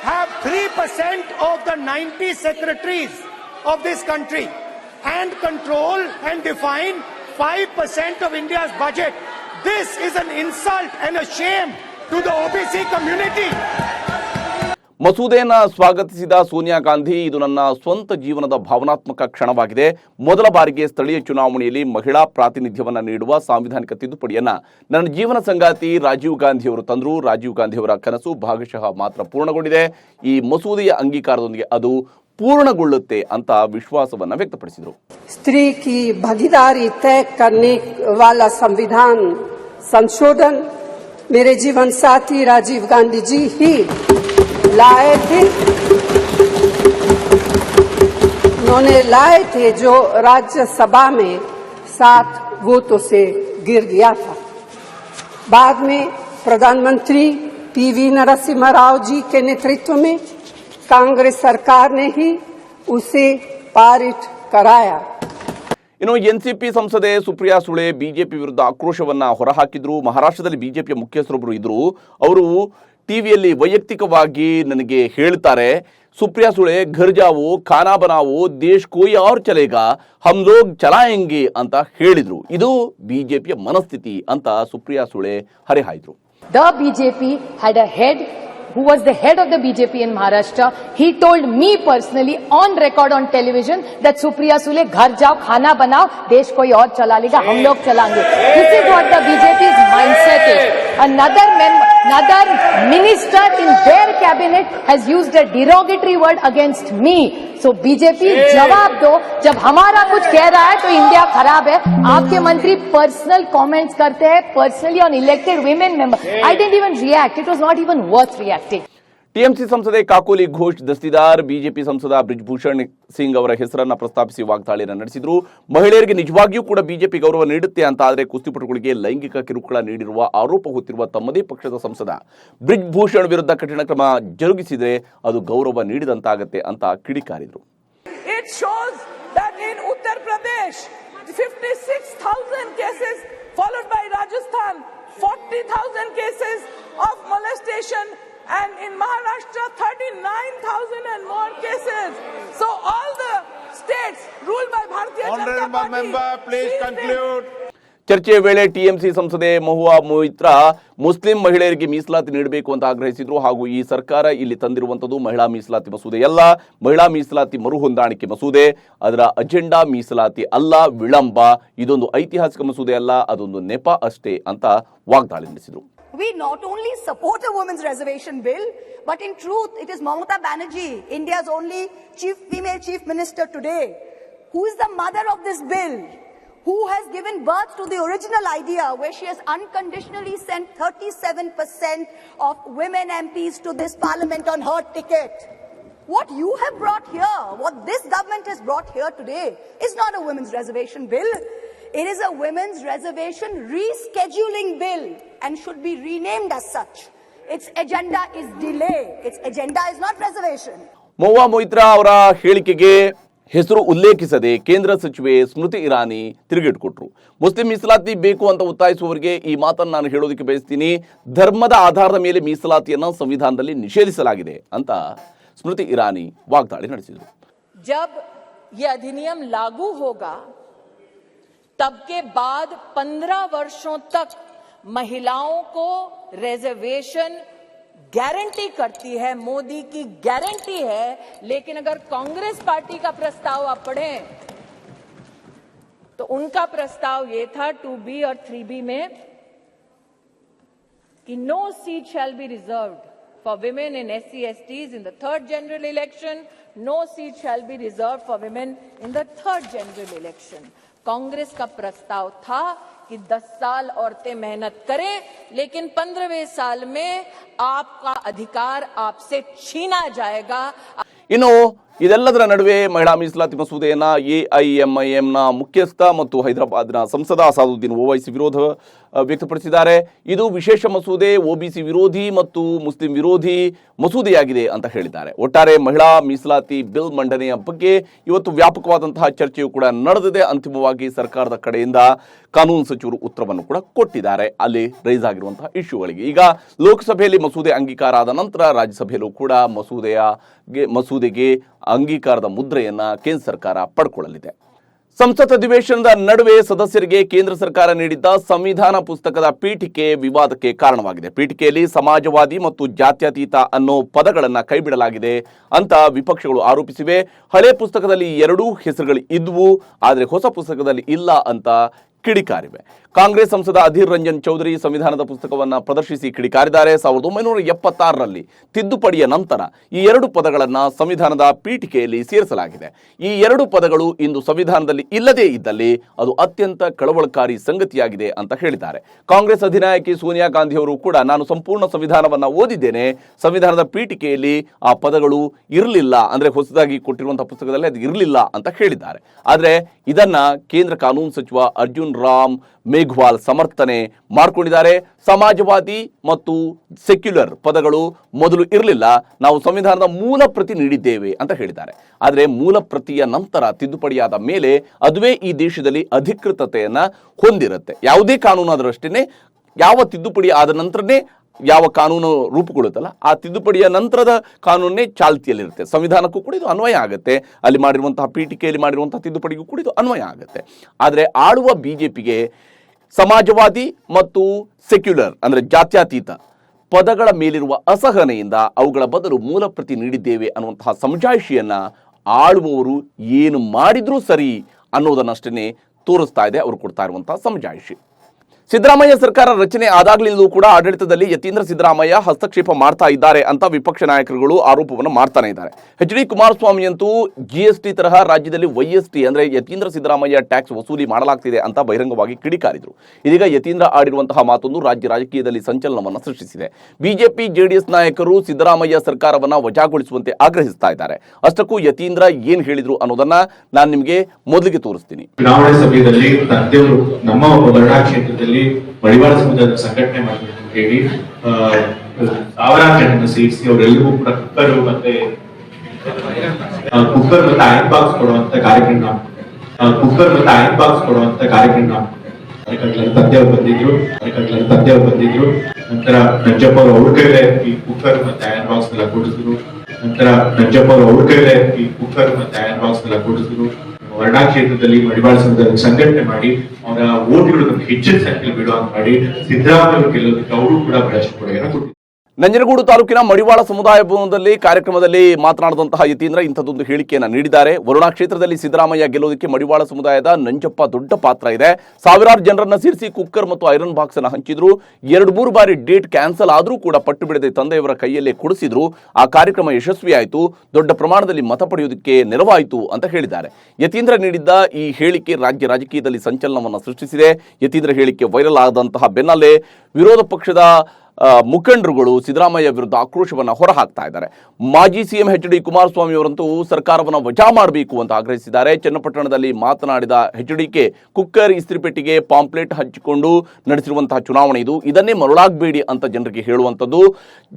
have 3% of the 90 secretaries of this country and control and define 5% of India's budget. This is an insult and a shame to the OBC community. ಮಸೂದೆಯನ್ನು ಸ್ವಾಗತಿಸಿದ ಸೋನಿಯಾ ಗಾಂಧಿ, ಇದು ನನ್ನ ಸ್ವಂತ ಜೀವನದ ಭಾವನಾತ್ಮಕ ಕ್ಷಣವಾಗಿದೆ. ಮೊದಲ ಬಾರಿಗೆ ಸ್ಥಳೀಯ ಚುನಾವಣೆಯಲ್ಲಿ ಮಹಿಳಾ ಪ್ರಾತಿನಿಧ್ಯವನ್ನು ನೀಡುವ ಸಾಂವಿಧಾನಿಕ ತಿದ್ದುಪಡಿಯನ್ನು ನನ್ನ ಜೀವನ ಸಂಗಾತಿ ರಾಜೀವ್ ಗಾಂಧಿಯವರು ತಂದರು. ರಾಜೀವ್ ಗಾಂಧಿಯವರ ಕನಸು ಭಾಗಶಃ ಮಾತ್ರ ಪೂರ್ಣಗೊಂಡಿದೆ. ಈ ಮಸೂದೆಯ ಅಂಗೀಕಾರದೊಂದಿಗೆ ಅದು ಪೂರ್ಣಗೊಳ್ಳುತ್ತೆ ಅಂತ ವಿಶ್ವಾಸವನ್ನು ವ್ಯಕ್ತಪಡಿಸಿದರು. स्त्री की भागीदारी तय करने वाला संविधान संशोधन मेरे जीवन साथी राजीव गांधी जी ही लाए थे. उन्होंने लाए थे जो राज्यसभा में 7 वोटों से गिर गया था. बाद में प्रधानमंत्री पीवी नरसिम्हा राव जी के नेतृत्व में कांग्रेस सरकार ने ही उसे पारित कराया. ಇನ್ನು ಎನ್ಸಿಪಿ ಸಂಸದೆ ಸುಪ್ರಿಯಾ ಸುಳೆ ಬಿಜೆಪಿ ವಿರುದ್ಧ ಆಕ್ರೋಶವನ್ನ ಹೊರಹಾಕಿದ್ರು. ಮಹಾರಾಷ್ಟ್ರದಲ್ಲಿ ಬಿಜೆಪಿಯ ಮುಖ್ಯಸ್ಥರೊಬ್ಬರು ಇದ್ರು. ಅವರು ಟಿವಿಯಲ್ಲಿ ವೈಯಕ್ತಿಕವಾಗಿ ನನಗೆ ಹೇಳ್ತಾರೆ, ಸುಪ್ರಿಯಾ ಸುಳೆ ಘರ್ ಜಾವೋ ಖಾನಾ ಬನಾವೋ ದೇಶ್ ಕೋಯಿ ಔರ್ ಚಲೇಗಾ ಹಮ್ ಲೋಗ್ ಚಲಾಯೆಂಗೆ ಅಂತ ಹೇಳಿದ್ರು. ಇದು ಬಿಜೆಪಿಯ ಮನಸ್ಥಿತಿ ಅಂತ ಸುಪ್ರಿಯಾ ಸುಳೆ ಹರಿಹಾಯ್ದ್ರು. The BJP had a head who was the head of the BJP in Maharashtra. He told me personally on record on television that Supriya Sule ghar jao khana banao desh koi aur chala lega hum log chalange. This is what the BJP's mindset is. Another minister in their cabinet has used a derogatory word against me. So BJP जवाब दो, जब हमारा कुछ कह रहा है तो India खराब है. आपके मंत्री पर्सनल कमेंट्स करते हैं personally on elected women member. I didn't even react. It was not even worth reacting. TMC ಸಂಸದೆ ಕಾಕೋಲಿ ಘೋಷ್ ದಸ್ತಿದಾರ್ ಬಿಜೆಪಿ ಸಂಸದ ಬ್ರಿಜ್ಭೂಷಣ್ ಸಿಂಗ್ ಅವರ ಹೆಸರನ್ನ ಪ್ರಸ್ತಾಪಿಸಿ ವಾಗ್ದಾಳಿಯನ್ನು ನಡೆಸಿದ್ರು. ಮಹಿಳೆಯರಿಗೆ ನಿಜವಾಗಿಯೂ ಕೂಡ ಬಿಜೆಪಿ ಗೌರವ ನೀಡುತ್ತೆ ಅಂತ ಆದರೆ ಕುಸ್ತಿಪಟುಗಳಿಗೆ ಲೈಂಗಿಕ ಕಿರುಕುಳ ನೀಡಿರುವ ಆರೋಪ ಹೊತ್ತಿರುವ ತಮ್ಮದೇ ಪಕ್ಷದ ಸಂಸದ ಬ್ರಿಜ್ಭೂಷಣ್ ವಿರುದ್ಧ ಕಠಿಣ ಕ್ರಮ ಜರುಗಿಸಿದರೆ ಅದು ಗೌರವ ನೀಡಿದಂತಾಗತ್ತೆ ಅಂತ ಕಿಡಿಕಾರಿದ್ರು. It shows that in Uttar Pradesh 56,000 cases followed by Rajasthan 40,000 cases of molestation. And in Maharashtra, 39,000 and more cases. So all the states ruled by Bharatiya Janata Party. Honorable member, please conclude. ಚರ್ಚೆಯ ವೇಳೆ TMC ಸಂಸದೆ Mahua Moitra Muslim ಮಹಿಳೆಯರಿಗೆ ಮೀಸಲಾತಿ ನೀಡಬೇಕು ಅಂತ ಆಗ್ರಹಿಸಿದ್ರು. ಹಾಗೂ ಈ ಸರ್ಕಾರ ಇಲ್ಲಿ ತಂದಿರುವಂತದ್ದು ಮಹಿಳಾ ಮೀಸಲಾತಿ ಮಸೂದೆಯಲ್ಲ, ಮಹಿಳಾ ಮೀಸಲಾತಿ ಮರುಹೊಂದಾಣಿಕೆ ಮಸೂದೆ. ಅದರ ಅಜೆಂಡಾ ಮೀಸಲಾತಿ ಅಲ್ಲ, ವಿಳಂಬ. ಇದೊಂದು ಐತಿಹಾಸಿಕ ಮಸೂದೆ ಅಲ್ಲ, ಅದೊಂದು ನೆಪ ಅಷ್ಟೇ ಅಂತ ವಾಗ್ದಾಳಿ ನಡೆಸಿದ್ರು. We not only support a women's reservation bill, but in truth, it is Mamata Banerjee, India's only female chief minister today, who is the mother of this bill, who has given birth to the original idea where she has unconditionally sent 37% of women MPs to this parliament on her ticket. What you have brought here, what this government has brought here today, is not a women's reservation bill. It is a women's reservation rescheduling bill and should be renamed as such. Its agenda is delay. Its agenda is not reservation. Mahua Moitra ಅವರ ಹೇಳಿಕೆಗೆ ಹೆಸರು ಉಲ್ಲೇಖಿಸದೆ ಕೇಂದ್ರ ಸಚಿವೆ ಸ್ಮೃತಿ ಇರಾನಿ ತಿರುಗೇಟು ಕೊಟ್ಟರು. Muslim ಮೀಸಲಾತಿ ಬೇಕು ಅಂತ ಒತ್ತಾಯಿಸುವವರಿಗೆ ಈ ಮಾತನ್ನು ನಾನು ಹೇಳೋದಕ್ಕೆ ಬಯಸ್ತೀನಿ. ಧರ್ಮದ ಆಧಾರದ ಮೇಲೆ ಮೀಸಲಾತಿಯನ್ನು ಸಂವಿಧಾನದಲ್ಲಿ ನಿಷೇಧಿಸಲಾಗಿದೆ ಅಂತ ಸ್ಮೃತಿ ಇರಾನಿ ವಾಗ್ದಾಳಿ ನಡೆಸಿದರು. जब ये अधिनियम लागू होगा तब के बाद 15 वर्षों तक महिलाओं को रिजर्वेशन गारंटी करती है, मोदी की गारंटी है। लेकिन अगर कांग्रेस पार्टी का प्रस्ताव आप पढ़ें तो उनका प्रस्ताव ये था 2B और 3B में कि no seat shall be reserved for women in SC/STs in the third general election. No seat shall be reserved for women in the third general election. Congress का प्रस्ताव था कि 10 साल औरतें मेहनत करें, लेकिन 15वें साल में आपका अधिकार आपसे छीना जाएगा। ಇನ್ನು ಇದೆಲ್ಲದರ ನಡುವೆ ಮಹಿಳಾ ಮೀಸಲಾತಿ ಮಸೂದೆಯನ್ನ ಎಐಎಂಐಎಂನ ಮುಖ್ಯಸ್ಥ ಮತ್ತು ಹೈದರಾಬಾದ್ನ ಸಂಸದ ಅಸಾದುದ್ದೀನ್ ಓವೈಸಿ ವಿರೋಧ ವ್ಯಕ್ತಪಡಿಸಿದ್ದಾರೆ. ಇದು ವಿಶೇಷ ಮಸೂದೆ, ಒಬಿಸಿ ವಿರೋಧಿ ಮತ್ತು ಮುಸ್ಲಿಂ ವಿರೋಧಿ ಮಸೂದೆಯಾಗಿದೆ ಅಂತ ಹೇಳಿದ್ದಾರೆ. ಒಟ್ಟಾರೆ ಮಹಿಳಾ ಮೀಸಲಾತಿ ಬಿಲ್ ಮಂಡನೆಯ ಬಗ್ಗೆ ಇವತ್ತು ವ್ಯಾಪಕವಾದಂತಹ ಚರ್ಚೆಯು ಕೂಡ ನಡೆದಿದೆ. ಅಂತಿಮವಾಗಿ ಸರ್ಕಾರದ ಕಡೆಯಿಂದ ಕಾನೂನು ಸಚಿವರು ಉತ್ತರವನ್ನು ಕೂಡ ಕೊಟ್ಟಿದ್ದಾರೆ ಅಲ್ಲಿ ರೈಸ್ ಆಗಿರುವಂತಹ ಇಶ್ಯೂಗಳಿಗೆ. ಈಗ ಲೋಕಸಭೆಯಲ್ಲಿ ಮಸೂದೆ ಅಂಗೀಕಾರ ಆದ ನಂತರ ರಾಜ್ಯಸಭೆಯಲ್ಲೂ ಕೂಡ ಮಸೂದೆಗೆ ಅಂಗೀಕಾರದ ಮುದ್ರೆಯನ್ನ ಕೇಂದ್ರ ಸರ್ಕಾರ ಪಡ್ಕೊಳ್ಳಲಿದೆ. ಸಂಸತ್ ಅಧಿವೇಶನದ ನಡುವೆ ಸದಸ್ಯರಿಗೆ ಕೇಂದ್ರ ಸರ್ಕಾರ ನೀಡಿದ್ದ ಸಂವಿಧಾನ ಪುಸ್ತಕದ ಪೀಠಿಕೆ ವಿವಾದಕ್ಕೆ ಕಾರಣವಾಗಿದೆ. ಪೀಠಿಕೆಯಲ್ಲಿ ಸಮಾಜವಾದಿ ಮತ್ತು ಜಾತ್ಯತೀತ ಅನ್ನೋ ಪದಗಳನ್ನು ಕೈಬಿಡಲಾಗಿದೆ ಅಂತ ವಿಪಕ್ಷಗಳು ಆರೋಪಿಸಿವೆ. ಹಳೆ ಪುಸ್ತಕದಲ್ಲಿ ಎರಡೂ ಹೆಸರುಗಳು ಇದ್ವು, ಆದರೆ ಹೊಸ ಪುಸ್ತಕದಲ್ಲಿ ಇಲ್ಲ ಅಂತ ಕಿಡಿಕಾರಿವೆ. ಕಾಂಗ್ರೆಸ್ ಸಂಸದ ಅಧೀರ್ ರಂಜನ್ ಚೌಧರಿ ಸಂವಿಧಾನದ ಪುಸ್ತಕವನ್ನು ಪ್ರದರ್ಶಿಸಿ ಕಿಡಿಕಾರಿದ್ದಾರೆ. 1976ರಲ್ಲಿ ತಿದ್ದುಪಡಿಯ ನಂತರ ಈ ಎರಡು ಪದಗಳನ್ನು ಸಂವಿಧಾನದ ಪೀಠಿಕೆಯಲ್ಲಿ ಸೇರಿಸಲಾಗಿದೆ. ಈ ಎರಡು ಪದಗಳು ಇಂದು ಸಂವಿಧಾನದಲ್ಲಿ ಇಲ್ಲದೇ ಇದ್ದಲ್ಲಿ ಅದು ಅತ್ಯಂತ ಕಳವಳಕಾರಿ ಸಂಗತಿಯಾಗಿದೆ ಅಂತ ಹೇಳಿದ್ದಾರೆ. ಕಾಂಗ್ರೆಸ್ ಅಧಿನಾಯಕಿ ಸೋನಿಯಾ ಗಾಂಧಿ ಅವರು ಕೂಡ ನಾನು ಸಂಪೂರ್ಣ ಸಂವಿಧಾನವನ್ನು ಓದಿದ್ದೇನೆ, ಸಂವಿಧಾನದ ಪೀಠಿಕೆಯಲ್ಲಿ ಆ ಪದಗಳು ಇರಲಿಲ್ಲ, ಅಂದ್ರೆ ಹೊಸದಾಗಿ ಕೊಟ್ಟಿರುವಂತಹ ಪುಸ್ತಕದಲ್ಲಿ ಅದು ಇರಲಿಲ್ಲ ಅಂತ ಹೇಳಿದ್ದಾರೆ. ಆದರೆ ಇದನ್ನ ಕೇಂದ್ರ ಕಾನೂನು ಸಚಿವ ಅರ್ಜುನ್ ರಾಮ್ ಮೇಘ್ವಾಲ್ ಸಮರ್ಥನೆ ಮಾಡಿಕೊಂಡಿದ್ದಾರೆ. ಸಮಾಜವಾದಿ ಮತ್ತು ಸೆಕ್ಯುಲರ್ ಪದಗಳು ಮೊದಲು ಇರಲಿಲ್ಲ, ನಾವು ಸಂವಿಧಾನದ ಮೂಲ ಪ್ರತಿ ನೀಡಿದ್ದೇವೆ ಅಂತ ಹೇಳಿದ್ದಾರೆ. ಆದರೆ ಮೂಲ ಪ್ರತಿಯ ನಂತರ ತಿದ್ದುಪಡಿಯಾದ ಮೇಲೆ ಅದುವೇ ಈ ದೇಶದಲ್ಲಿ ಅಧಿಕೃತತೆಯನ್ನ ಹೊಂದಿರುತ್ತೆ. ಯಾವುದೇ ಕಾನೂನು ಆದರಷ್ಟೇ ಯಾವ ತಿದ್ದುಪಡಿ ಆದ ನಂತರನೇ ಯಾವ ಕಾನೂನು ರೂಪುಗೊಳ್ಳುತ್ತಲ್ಲ ಆ ತಿದ್ದುಪಡಿಯ ನಂತರದ ಕಾನೂನೇ ಚಾಲ್ತಿಯಲ್ಲಿರುತ್ತೆ. ಸಂವಿಧಾನಕ್ಕೂ ಕೂಡ ಇದು ಅನ್ವಯ ಆಗುತ್ತೆ, ಅಲ್ಲಿ ಮಾಡಿರುವಂತಹ ಪೀಠಿಕೆಯಲ್ಲಿ ಮಾಡಿರುವಂತಹ ತಿದ್ದುಪಡಿಗೂ ಕೂಡ ಇದು ಅನ್ವಯ ಆಗುತ್ತೆ. ಆದರೆ ಆಳುವ ಬಿಜೆಪಿಗೆ ಸಮಾಜವಾದಿ ಮತ್ತು ಸೆಕ್ಯುಲರ್ ಅಂದ್ರೆ ಜಾತ್ಯತೀತ ಪದಗಳ ಮೇಲಿರುವ ಅಸಹನೆಯಿಂದ ಅವುಗಳ ಬದಲು ಮೂಲ ಪ್ರತಿ ನೀಡಿದ್ದೇವೆ ಅನ್ನುವಂತಹ ಸಮಜಾಯಿಷಿಯನ್ನ ಆಳುವವರು ಏನು ಮಾಡಿದ್ರೂ ಸರಿ ಅನ್ನೋದನ್ನಷ್ಟೇ ತೋರಿಸ್ತಾ ಇದೆ ಅವರು ಕೊಡ್ತಾ ಇರುವಂತಹ ಸಮಜಾಯಿಷಿ. ಸಿದ್ದರಾಮಯ್ಯ ಸರ್ಕಾರ ರಚನೆ ಆದಾಗಲಿಂದಲೂ ಕೂಡ ಆಡಳಿತದಲ್ಲಿ ಯತೀಂದ್ರ ಸಿದ್ದರಾಮಯ್ಯ ಹಸ್ತಕ್ಷೇಪ ಮಾಡ್ತಾ ಇದ್ದಾರೆ ಅಂತ ವಿಪಕ್ಷ ನಾಯಕರುಗಳು ಆರೋಪವನ್ನು ಮಾಡ್ತಾನೆ ಇದ್ದಾರೆ. ಎಚ್ ಡಿ ಕುಮಾರಸ್ವಾಮಿ ಅಂತೂ GST ತರಹ ರಾಜ್ಯದಲ್ಲಿ YST ಅಂದ್ರೆ ಯತೀಂದ್ರ ಸಿದ್ದರಾಮಯ್ಯ ಟ್ಯಾಕ್ಸ್ ವಸೂಲಿ ಮಾಡಲಾಗ್ತಿದೆ ಅಂತ ಬಹಿರಂಗವಾಗಿ ಕಿಡಿಕಾರಿದ್ರು. ಇದೀಗ ಯತೀಂದ್ರ ಆಡಿರುವಂತಹ ಮಾತೊಂದು ರಾಜ್ಯ ರಾಜಕೀಯದಲ್ಲಿ ಸಂಚಲನವನ್ನು ಸೃಷ್ಟಿಸಿದೆ. ಬಿಜೆಪಿ JDS ನಾಯಕರು ಸಿದ್ದರಾಮಯ್ಯ ಸರ್ಕಾರವನ್ನ ವಜಾಗೊಳಿಸುವಂತೆ ಆಗ್ರಹಿಸ್ತಾ ಇದ್ದಾರೆ. ಅಷ್ಟಕ್ಕೂ ಯತೀಂದ್ರ ಏನ್ ಹೇಳಿದ್ರು ಅನ್ನೋದನ್ನ ನಾನು ನಿಮಗೆ ಮೊದಲಿಗೆ ತೋರಿಸ್ತೀನಿ. ಚುನಾವಣೆ ಸಮಯದಲ್ಲಿ ತಂದೆಯವರು ನಮ್ಮ ವರ್ಣಾ ಕ್ಷೇತ್ರದಲ್ಲಿ ಮಡಿವಾಳ ಸಮುದಾಯದ ಸಂಘಟನೆ ಮಾಡಬೇಕು ಅಂತ ಹೇಳಿ ಸಾವಿರಾರು ಜನರನ್ನು ಸೇರಿಸಿ ಅವರೆಲ್ಲರಿಗೂ ಕೂಡ ಕುಕ್ಕರ್ ಮತ್ತೆ ಐರನ್ ಬಾಕ್ಸ್ ಕೊಡುವಂತ ಕಾರ್ಯಕ್ರಮ ತಂದೆಯವರು ಬಂದಿದ್ರು. ನಂತರ ನಂಜಪ್ಪ ಅವ್ರ ಕೈಲೇ ಈ ಕುಕ್ಕರ್ ಮತ್ತೆ ಐರನ್ ಬಾಕ್ಸ್ ಎಲ್ಲ ಕೊಡಿಸಿದ್ರು. ವರ್ಣಾ ಕ್ಷೇತ್ರದಲ್ಲಿ ಮಡಿವಾಳ ಸಮುದಾಯದ ಸಂಘಟನೆ ಮಾಡಿ ಅವರ ಓಟ್ಗಳು ಹೆಚ್ಚಿನ ಸಂಖ್ಯೆಯಲ್ಲಿ ಬಿಡುವಂತ ಮಾಡಿ ಸಿದ್ದರಾಮಯ್ಯ ಗೆಲ್ಲೋದಕ್ಕೆ ಅವರು ಕೂಡ ಬಹಳಷ್ಟು ಕೊಡುಗೆಯನ್ನು ಕೊಟ್ಟಿದ್ದಾರೆ. ನಂಜನಗೂಡು ತಾಲೂಕಿನ ಮಡಿವಾಳ ಸಮುದಾಯ ಭವನದಲ್ಲಿ ಕಾರ್ಯಕ್ರಮದಲ್ಲಿ ಮಾತನಾಡಿದಂತಹ ಯತೀಂದ್ರ ಇಂಥದ್ದೊಂದು ಹೇಳಿಕೆಯನ್ನು ನೀಡಿದ್ದಾರೆ. ವರುಣಾ ಕ್ಷೇತ್ರದಲ್ಲಿ ಸಿದ್ದರಾಮಯ್ಯ ಗೆಲ್ಲೋದಕ್ಕೆ ಮಡಿವಾಳ ಸಮುದಾಯದ ನಂಜಪ್ಪ ದೊಡ್ಡ ಪಾತ್ರ ಇದೆ. ಸಾವಿರಾರು ಜನರನ್ನ ಸೇರಿಸಿ ಕುಕ್ಕರ್ ಮತ್ತು ಐರನ್ ಬಾಕ್ಸ್ ಅನ್ನು ಹಂಚಿದ್ರು. 2-3 ಬಾರಿ ಡೇಟ್ ಕ್ಯಾನ್ಸಲ್ ಆದರೂ ಕೂಡ ಪಟ್ಟು ಬಿಡದೆ ತಂದೆಯವರ ಕೈಯಲ್ಲೇ ಕೊಡಿಸಿದ್ರು. ಆ ಕಾರ್ಯಕ್ರಮ ಯಶಸ್ವಿಯಾಯಿತು, ದೊಡ್ಡ ಪ್ರಮಾಣದಲ್ಲಿ ಮತ ಪಡೆಯುವುದಕ್ಕೆ ನೆರವಾಯಿತು ಅಂತ ಹೇಳಿದ್ದಾರೆ. ಯತೀಂದ್ರ ನೀಡಿದ್ದ ಈ ಹೇಳಿಕೆ ರಾಜ್ಯ ರಾಜಕೀಯದಲ್ಲಿ ಸಂಚಲನವನ್ನು ಸೃಷ್ಟಿಸಿದೆ. ಯತೀಂದ್ರ ಹೇಳಿಕೆ ವೈರಲ್ ಆದಂತಹ ಬೆನ್ನಲ್ಲೇ ವಿರೋಧ ಪಕ್ಷದ ಮುಖಂಡರುಗಳು ಸಿದ್ದರಾಮಯ್ಯ ವಿರುದ್ಧ ಆಕ್ರೋಶವನ್ನು ಹೊರಹಾಕ್ತಾ ಇದ್ದಾರೆ. ಮಾಜಿ ಸಿಎಂ ಎಚ್ ಡಿ ಕುಮಾರಸ್ವಾಮಿ ಅವರಂತೂ ಸರ್ಕಾರವನ್ನು ವಜಾ ಮಾಡಬೇಕು ಅಂತ ಆಗ್ರಹಿಸಿದ್ದಾರೆ. ಚನ್ನಪಟ್ಟಣದಲ್ಲಿ ಮಾತನಾಡಿದ HDK ಕುಕ್ಕರ್ ಇಸ್ತ್ರಿಪೆಟ್ಟಿಗೆ ಪಾಂಪ್ಲೆಟ್ ಹಂಚಿಕೊಂಡು ನಡೆಸಿರುವಂತಹ ಚುನಾವಣೆ ಇದು, ಇದನ್ನೇ ಮರಳಾಗಬೇಡಿ ಅಂತ ಜನರಿಗೆ ಹೇಳುವಂಥದ್ದು.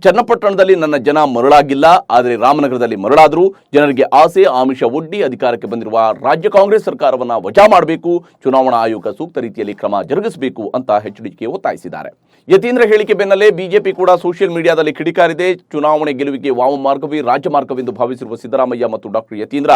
ಚನ್ನಪಟ್ಟಣದಲ್ಲಿ ನನ್ನ ಜನ ಮರಳಾಗಿಲ್ಲ, ಆದರೆ ರಾಮನಗರದಲ್ಲಿ ಮರಳಾದ್ರು. ಜನರಿಗೆ ಆಸೆ ಆಮಿಷ ಒಡ್ಡಿ ಅಧಿಕಾರಕ್ಕೆ ಬಂದಿರುವ ರಾಜ್ಯ ಕಾಂಗ್ರೆಸ್ ಸರ್ಕಾರವನ್ನು ವಜಾ ಮಾಡಬೇಕು, ಚುನಾವಣಾ ಆಯೋಗ ಸೂಕ್ತ ರೀತಿಯಲ್ಲಿ ಕ್ರಮ ಜರುಗಿಸಬೇಕು ಅಂತ HDK ಒತ್ತಾಯಿಸಿದ್ದಾರೆ. ಯತೀಂದ್ರ ಹೇಳಿಕೆ ಬೆನ್ನಲ್ಲೇ ಬಿಜೆಪಿ ಕೂಡ ಸೋಷಿಯಲ್ ಮೀಡಿಯಾದಲ್ಲಿ ಕಿಡಿಕಾರಿದೆ. ಚುನಾವಣೆ ಗೆಲುವಿಗೆ ವಾಮ ಮಾರ್ಗವೇ ರಾಜ್ಯ ಮಾರ್ಗವೆಂದು ಭಾವಿಸಿರುವ ಸಿದ್ದರಾಮಯ್ಯ ಮತ್ತು ಡಾಕ್ಟರ್ ಯತೀಂದ್ರ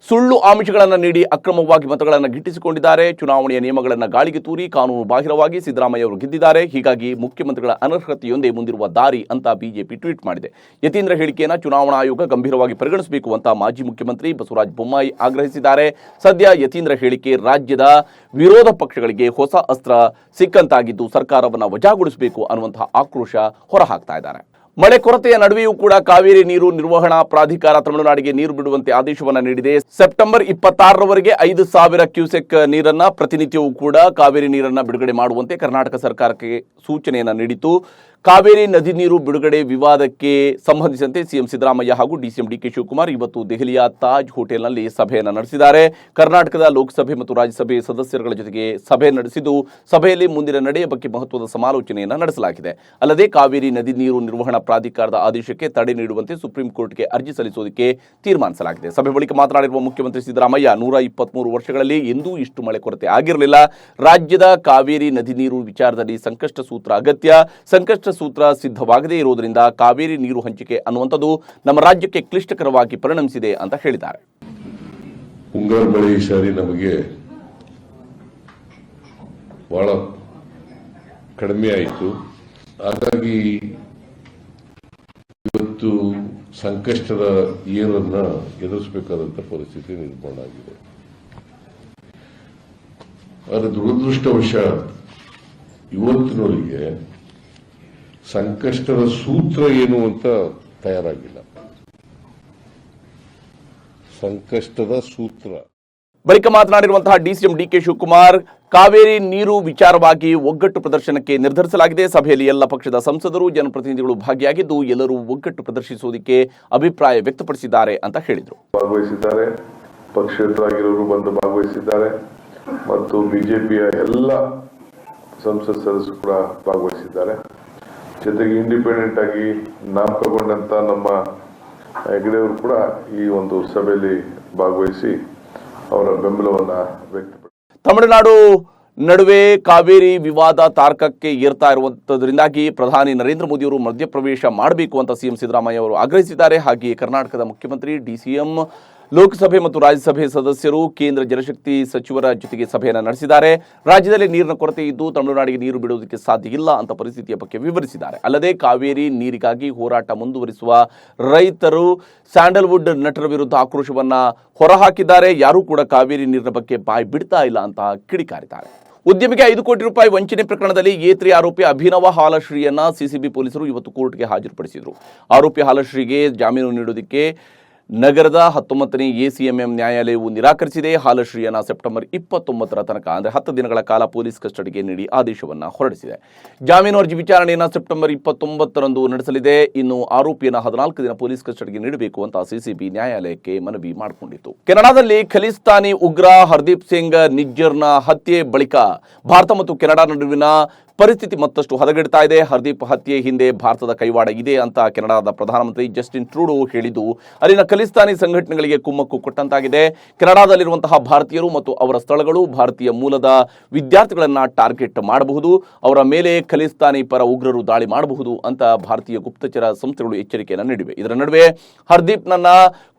ಸುಳ್ಳು ಆಮಿಷಗಳನ್ನು ನೀಡಿ ಅಕ್ರಮವಾಗಿ ಮತಗಳನ್ನು ಗಿಟ್ಟಿಸಿಕೊಂಡಿದ್ದಾರೆ. ಚುನಾವಣೆಯ ನಿಯಮಗಳನ್ನು ಗಾಳಿಗೆ ತೂರಿ ಕಾನೂನು ಬಾಹಿರವಾಗಿ ಸಿದ್ದರಾಮಯ್ಯ ಅವರು ಗೆದ್ದಿದ್ದಾರೆ. ಹೀಗಾಗಿ ಮುಖ್ಯಮಂತ್ರಿಗಳ ಅನರ್ಹತೆಯೊಂದೇ ಮುಂದಿರುವ ದಾರಿ ಅಂತ ಬಿಜೆಪಿ ಟ್ವೀಟ್ ಮಾಡಿದೆ. ಯತೀಂದ್ರ ಹೇಳಿಕೆಯನ್ನು ಚುನಾವಣಾ ಆಯೋಗ ಗಂಭೀರವಾಗಿ ಪರಿಗಣಿಸಬೇಕು ಅಂತ ಮಾಜಿ ಮುಖ್ಯಮಂತ್ರಿ ಬಸವರಾಜ ಬೊಮ್ಮಾಯಿ ಆಗ್ರಹಿಸಿದ್ದಾರೆ. ಸದ್ಯ ಯತೀಂದ್ರ ಹೇಳಿಕೆ ರಾಜ್ಯದ ವಿರೋಧ ಪಕ್ಷಗಳಿಗೆ ಹೊಸ ಅಸ್ತ್ರ ಸಿಕ್ಕಂತಾಗಿದ್ದು ಸರ್ಕಾರವನ್ನು ವಜಾಗೊಳಿಸಬೇಕು ಅನ್ನುವಂತಹ ಆಕ್ರೋಶ ಹೊರಹಾಕ್ತಾ ಇದ್ದಾರೆ. ಮಳೆ ಕೊರತೆಯ ನಡುವೆಯೂ ಕೂಡ ಕಾವೇರಿ ನೀರು ನಿರ್ವಹಣಾ ಪ್ರಾಧಿಕಾರ ತಮಿಳುನಾಡಿಗೆ ನೀರು ಬಿಡುವಂತೆ ಆದೇಶವನ್ನು ನೀಡಿದೆ. ಸೆಪ್ಟೆಂಬರ್ 26ರವರೆಗೆ 5,000 ಕ್ಯೂಸೆಕ್ ನೀರನ್ನ ಪ್ರತಿನಿತ್ಯವೂ ಕೂಡ ಕಾವೇರಿ ನೀರನ್ನ ಬಿಡುಗಡೆ ಮಾಡುವಂತೆ ಕರ್ನಾಟಕ ಸರ್ಕಾರಕ್ಕೆ ಸೂಚನೆಯನ್ನ ನೀಡಿತು. ಕಾವೇರಿ ನದಿ ನೀರು ಬಿಡುಗಡೆ ವಿವಾದಕ್ಕೆ ಸಂಬಂಧಿಸಿದಂತೆ ಸಿಎಂ ಸಿದ್ದರಾಮಯ್ಯ ಹಾಗೂ ಡಿಸಿಎಂ ಡಿಕೆ ಶಿವಕುಮಾರ್ ಇವತ್ತು ದೆಹಲಿಯ ತಾಜ್ ಹೋಟೆಲ್ನಲ್ಲಿ ಸಭೆಯನ್ನು ನಡೆಸಿದ್ದಾರೆ. ಕರ್ನಾಟಕದ ಲೋಕಸಭೆ ಮತ್ತು ರಾಜ್ಯಸಭೆ ಸದಸ್ಯರುಗಳ ಜೊತೆಗೆ ಸಭೆ ನಡೆಸಿದ್ದು ಸಭೆಯಲ್ಲಿ ಮುಂದಿನ ನಡೆಯ ಬಗ್ಗೆ ಮಹತ್ವದ ಸಮಾಲೋಚನೆಯನ್ನು ನಡೆಸಲಾಗಿದೆ. ಅಲ್ಲದೆ ಕಾವೇರಿ ನದಿ ನೀರು ನಿರ್ವಹಣಾ ಪ್ರಾಧಿಕಾರದ ಆದೇಶಕ್ಕೆ ತಡೆ ನೀಡುವಂತೆ ಸುಪ್ರೀಂ ಕೋರ್ಟ್ಗೆ ಅರ್ಜಿ ಸಲ್ಲಿಸುವುದಕ್ಕೆ ತೀರ್ಮಾನಿಸಲಾಗಿದೆ. ಸಭೆ ಬಳಿಕ ಮಾತನಾಡಿರುವ ಮುಖ್ಯಮಂತ್ರಿ ಸಿದ್ದರಾಮಯ್ಯ 123 ವರ್ಷಗಳಲ್ಲಿ ಎಂದೂ ಇಷ್ಟು ಮಳೆ ಕೊರತೆ ಆಗಿರಲಿಲ್ಲ. ರಾಜ್ಯದ ಕಾವೇರಿ ನದಿ ನೀರು ವಿಚಾರದಲ್ಲಿ ಸಂಕಷ್ಟ ಸೂತ್ರ ಅಗತ್ಯ. ಸಂಕಷ್ಟ ಸೂತ್ರ ಸಿದ್ಧವಾಗದೇ ಇರುವುದರಿಂದ ಕಾವೇರಿ ನೀರು ಹಂಚಿಕೆ ಅನ್ನುವಂಥದ್ದು ನಮ್ಮ ರಾಜ್ಯಕ್ಕೆ ಕ್ಲಿಷ್ಟಕರವಾಗಿ ಪರಿಣಮಿಸಿದೆ ಅಂತ ಹೇಳಿದ್ದಾರೆ. ಮುಂಗಾರು ಮಳೆ ಈ ಸಾರಿ ನಮಗೆ ಬಹಳ ಕಡಿಮೆ ಆಯಿತು. ಹಾಗಾಗಿ ಇವತ್ತು ಸಂಕಷ್ಟದ ಏರನ್ನ ಎದುರಿಸಬೇಕಾದಂತ ಪರಿಸ್ಥಿತಿ ನಿರ್ಮಾಣ ಆಗಿದೆ. ಆದರೆ ದುರದೃಷ್ಟವಶ ಇವತ್ತಿನವರಿಗೆ ಸಂಕಷ್ಟದ ಸೂತ್ರ ಏನು ಅಂತ ತಯಾರಾಗಿಲ್ಲ. ಸಂಕಷ್ಟದ ಸೂತ್ರ ಬಳಿಕ ಮಾತನಾಡಿರುವಂತಹ ಡಿಸಿಎಂ ಡಿಕೆ ಶಿವಕುಮಾರ್ ಕಾವೇರಿ ನೀರು ವಿಚಾರವಾಗಿ ಒಗ್ಗಟ್ಟು ಪ್ರದರ್ಶನಕ್ಕೆ ನಿರ್ಧರಿಸಲಾಗಿದೆ. ಸಭೆಯಲ್ಲಿ ಎಲ್ಲ ಪಕ್ಷದ ಸಂಸದರು ಜನಪ್ರತಿನಿಧಿಗಳು ಭಾಗಿಯಾಗಿದ್ದು ಎಲ್ಲರೂ ಒಗ್ಗಟ್ಟು ಪ್ರದರ್ಶಿಸುವುದಕ್ಕೆ ಅಭಿಪ್ರಾಯ ವ್ಯಕ್ತಪಡಿಸಿದ್ದಾರೆ ಅಂತ ಹೇಳಿದರು. ಭಾಗವಹಿಸಿದ್ದಾರೆ, ಪಕ್ಷೇತರರಾಗಿರೋರು ಬಂದು ಭಾಗವಹಿಸಿದ್ದಾರೆ ಮತ್ತು ಬಿಜೆಪಿಯ ಎಲ್ಲ ಸಂಸತ್ ಸದಸ್ಯರು ಕೂಡ ಭಾಗವಹಿಸಿದ್ದಾರೆ. ಜೊತೆಗೆ ಇಂಡಿಪೆಂಡೆಂಟ್ ಆಗಿ ನಾಮಕಗೊಂಡಂತ ನಮ್ಮ ಹೆಗಡೆಯವರು ಕೂಡ ಈ ಒಂದು ಸಭೆಯಲ್ಲಿ ಭಾಗವಹಿಸಿ ಅವರ ಬೆಂಬಲವನ್ನ ವ್ಯಕ್ತಪಡಿಸಿದ್ದಾರೆ. ತಮಿಳುನಾಡು ನಡುವೆ ಕಾವೇರಿ ವಿವಾದ ತಾರಕಕ್ಕೆ ಏರ್ತಾ ಇರುವಂತದ್ರಿಂದಾಗಿ ಪ್ರಧಾನಿ ನರೇಂದ್ರ ಮೋದಿ ಅವರು ಮಧ್ಯಪ್ರವೇಶ ಮಾಡಬೇಕು ಅಂತ ಸಿಎಂ ಸಿದ್ದರಾಮಯ್ಯ ಅವರು ಆಗ್ರಹಿಸಿದ್ದಾರೆ. ಹಾಗೆಯೇ ಕರ್ನಾಟಕದ ಮುಖ್ಯಮಂತ್ರಿ ಡಿಸಿಎಂ ಲೋಕಸಭೆ ಮತ್ತು ರಾಜ್ಯಸಭೆ ಸದಸ್ಯರು ಕೇಂದ್ರ ಜಲಶಕ್ತಿ ಸಚಿವರ ಜೊತೆಗೆ ಸಭೆಯನ್ನು ನಡೆಸಿದ್ದಾರೆ. ರಾಜ್ಯದಲ್ಲಿ ನೀರಿನ ಕೊರತೆ ಇದ್ದು ತಮಿಳುನಾಡಿಗೆ ನೀರು ಬಿಡುವುದಕ್ಕೆ ಸಾಧ್ಯ ಇಲ್ಲ ಅಂತ ಪರಿಸ್ಥಿತಿಯ ಬಗ್ಗೆ ವಿವರಿಸಿದ್ದಾರೆ. ಅಲ್ಲದೆ ಕಾವೇರಿ ನೀರಿಗಾಗಿ ಹೋರಾಟ ಮುಂದುವರಿಸುವ ರೈತರು ಸ್ಯಾಂಡಲ್ವುಡ್ ನಟರ ವಿರುದ್ಧ ಆಕ್ರೋಶವನ್ನ ಹೊರಹಾಕಿದ್ದಾರೆ. ಯಾರೂ ಕೂಡ ಕಾವೇರಿ ನೀರಿನ ಬಗ್ಗೆ ಬಾಯಿ ಬಿಡ್ತಾ ಇಲ್ಲ ಅಂತ ಕಿಡಿಕಾರಿದ್ದಾರೆ. ಉದ್ಯಮಿಗೆ 5 ಕೋಟಿ ರೂಪಾಯಿ ವಂಚನೆ ಪ್ರಕರಣದಲ್ಲಿ ಎ3 ಆರೋಪಿ ಅಭಿನವ ಹಾಲಶ್ರೀಯನ್ನ ಸಿಸಿಬಿ ಪೊಲೀಸರು ಇವತ್ತು ಕೋರ್ಟ್ಗೆ ಹಾಜರುಪಡಿಸಿದರು. ಆರೋಪಿ ಹಾಲಶ್ರೀಗೆ ಜಾಮೀನು ನೀಡುವುದಕ್ಕೆ ನಗರದ 19ನೇ ಎಸಿಎಂಎಂ ನ್ಯಾಯಾಲಯವು ನಿರಾಕರಿಸಿದೆ. ಹಾಲಶ್ರೀಯನ್ನ ಸೆಪ್ಟೆಂಬರ್ 29ರ ತನಕ ಅಂದರೆ 10 ದಿನಗಳ ಕಾಲ ಪೊಲೀಸ್ ಕಸ್ಟಡಿಗೆ ನೀಡಿ ಆದೇಶವನ್ನು ಹೊರಡಿಸಿದೆ. ಜಾಮೀನು ಅರ್ಜಿ ವಿಚಾರಣೆಯನ್ನು ಸೆಪ್ಟೆಂಬರ್ 29ರಂದು ನಡೆಸಲಿದೆ. ಇನ್ನು ಆರೋಪಿಯನ್ನು 14 ದಿನ ಪೊಲೀಸ್ ಕಸ್ಟಡಿಗೆ ನೀಡಬೇಕು ಅಂತ ಸಿಸಿಬಿ ನ್ಯಾಯಾಲಯಕ್ಕೆ ಮನವಿ ಮಾಡಿಕೊಂಡಿತ್ತು. ಕೆನಡಾದಲ್ಲಿ ಖಲಿಸ್ತಾನಿ ಉಗ್ರ ಹರ್ದೀಪ್ ಸಿಂಗ್ ನಿಜ್ಜರ್ನ ಹತ್ಯೆ ಬಳಿಕ ಭಾರತ ಮತ್ತು ಕೆನಡಾ ನಡುವಿನ ಪರಿಸ್ಥಿತಿ ಮತ್ತಷ್ಟು ಹದಗೆಡ್ತಾ ಇದೆ. ಹರ್ದೀಪ್ ಹತ್ಯೆ ಹಿಂದೆ ಭಾರತದ ಕೈವಾಡ ಇದೆ ಅಂತ ಕೆನಡಾದ ಪ್ರಧಾನಮಂತ್ರಿ ಜಸ್ಟಿನ್ ಟ್ರೂಡೋ ಹೇಳಿದ್ದು ಅಲ್ಲಿನ ಖಲಿಸ್ತಾನಿ ಸಂಘಟನೆಗಳಿಗೆ ಕುಮ್ಮಕ್ಕು ಕೊಟ್ಟಂತಾಗಿದೆ. ಕೆನಡಾದಲ್ಲಿರುವಂತಹ ಭಾರತೀಯರು ಮತ್ತು ಅವರ ಸ್ಥಳಗಳು ಭಾರತೀಯ ಮೂಲದ ವಿದ್ಯಾರ್ಥಿಗಳನ್ನ ಟಾರ್ಗೆಟ್ ಮಾಡಬಹುದು, ಅವರ ಮೇಲೆ ಖಲಿಸ್ತಾನಿ ಪರ ಉಗ್ರರು ದಾಳಿ ಮಾಡಬಹುದು ಅಂತ ಭಾರತೀಯ ಗುಪ್ತಚರ ಸಂಸ್ಥೆಗಳು ಎಚ್ಚರಿಕೆಯನ್ನು ನೀಡಿವೆ. ಇದರ ನಡುವೆ ಹರ್ದೀಪ್ನನ್ನ